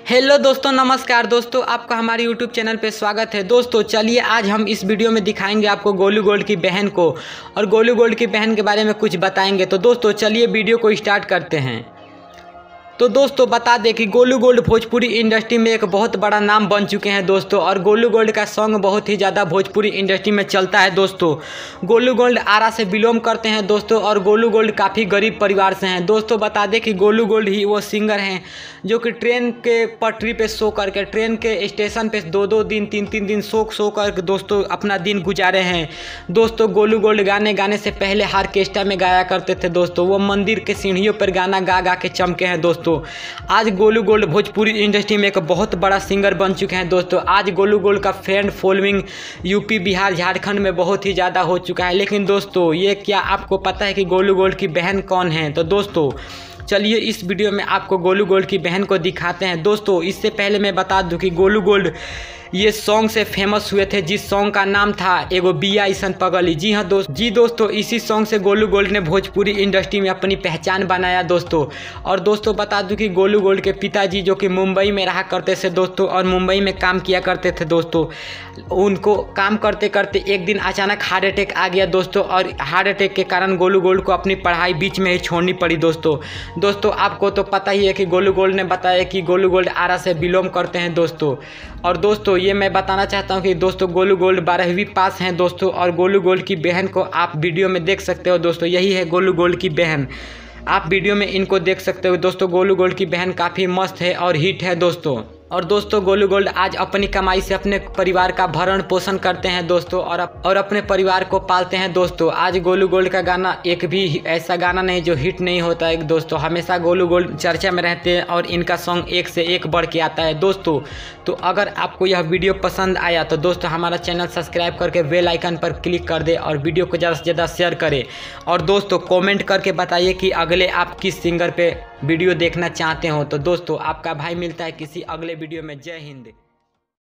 Hello दोस्तों, नमस्कार दोस्तों, आपका हमारे यूट्यूब चैनल पे स्वागत है। दोस्तों चलिए आज हम इस वीडियो में दिखाएंगे आपको गोलू गोल्ड की बहन को और गोलू गोल्ड की बहन के बारे में कुछ बताएंगे। तो दोस्तों चलिए वीडियो को स्टार्ट करते हैं। तो दोस्तों बता दें कि गोलू गोल्ड भोजपुरी इंडस्ट्री में एक बहुत बड़ा नाम बन चुके हैं दोस्तों, और गोलू गोल्ड का सॉन्ग बहुत ही ज़्यादा भोजपुरी इंडस्ट्री में चलता है दोस्तों। गोलू गोल्ड आरा से बिलोंग करते हैं दोस्तों, और गोलू गोल्ड काफ़ी गरीब परिवार से हैं दोस्तों। बता दें कि गोलू गोल्ड ही वो सिंगर हैं जो कि ट्रेन के पटरी पे सो करके, ट्रेन के स्टेशन पे 2-2 दिन 3-3 दिन सो करके दोस्तों अपना दिन गुजारे हैं दोस्तों। गोलू गोल्ड गाने गाने से पहले ऑर्केस्ट्रा में गाया करते थे दोस्तों। वो मंदिर के सीढ़ियों पर गाना गा गा के चमके हैं दोस्तों। आज गोलू गोल्ड भोजपुरी इंडस्ट्री में एक बहुत बड़ा सिंगर बन चुके हैं दोस्तों। आज गोलू गोल्ड का fan following UP, Bihar, Jharkhand में बहुत ही ज़्यादा हो चुका है। लेकिन दोस्तों ये क्या आपको पता है कि गोलू गोल्ड की बहन कौन है? तो दोस्तों चलिए इस वीडियो में आपको गोलू गोल्ड की बहन को दिखाते हैं दोस्तों। इससे पहले मैं बता दूं कि गोलू गोल्ड ये सॉन्ग से फेमस हुए थे, जिस सॉन्ग का नाम था एगो बिया अइसन पगली। जी हाँ दोस्तों, इसी सॉन्ग से गोलू गोल्ड ने भोजपुरी इंडस्ट्री में अपनी पहचान बनाया दोस्तों। और दोस्तों बता दूं कि गोलू गोल्ड के पिताजी जो कि मुंबई में रहा करते थे दोस्तों, और मुंबई में काम किया करते थे दोस्तों, उनको काम करते करते एक दिन अचानक हार्ट अटैक आ गया दोस्तों, और हार्ट अटैक के कारण गोलू गोल्ड को अपनी पढ़ाई बीच में ही छोड़नी पड़ी दोस्तों। आपको तो पता ही है कि गोलू गोल्ड ने बताया कि गोलू गोल्ड आरा से बिलोंग करते हैं दोस्तों। और दोस्तों ये मैं बताना चाहता हूं कि दोस्तों गोलू गोल्ड 12वीं पास हैं दोस्तों, और गोलू गोल्ड की बहन को आप वीडियो में देख सकते हो दोस्तों। यही है गोलू गोल्ड की बहन, आप वीडियो में इनको देख सकते हो दोस्तों। गोलू गोल्ड की बहन काफ़ी मस्त है और हिट है दोस्तों। और दोस्तों गोलू गोल्ड आज अपनी कमाई से अपने परिवार का भरण पोषण करते हैं दोस्तों, और अपने परिवार को पालते हैं दोस्तों। आज गोलू गोल्ड का गाना एक भी ऐसा गाना नहीं जो हिट नहीं होता है दोस्तों। हमेशा गोलू गोल्ड चर्चा में रहते हैं और इनका सॉन्ग एक से एक बढ़ के आता है दोस्तों। तो अगर आपको यह वीडियो पसंद आया तो दोस्तों हमारा चैनल सब्सक्राइब करके बेल आइकन पर क्लिक कर दे और वीडियो को ज़्यादा से ज़्यादा शेयर करें। और दोस्तों कॉमेंट करके बताइए कि अगले आप किस सिंगर पे वीडियो देखना चाहते हो। तो दोस्तों आपका भाई मिलता है किसी अगले वीडियो में। जय हिंद।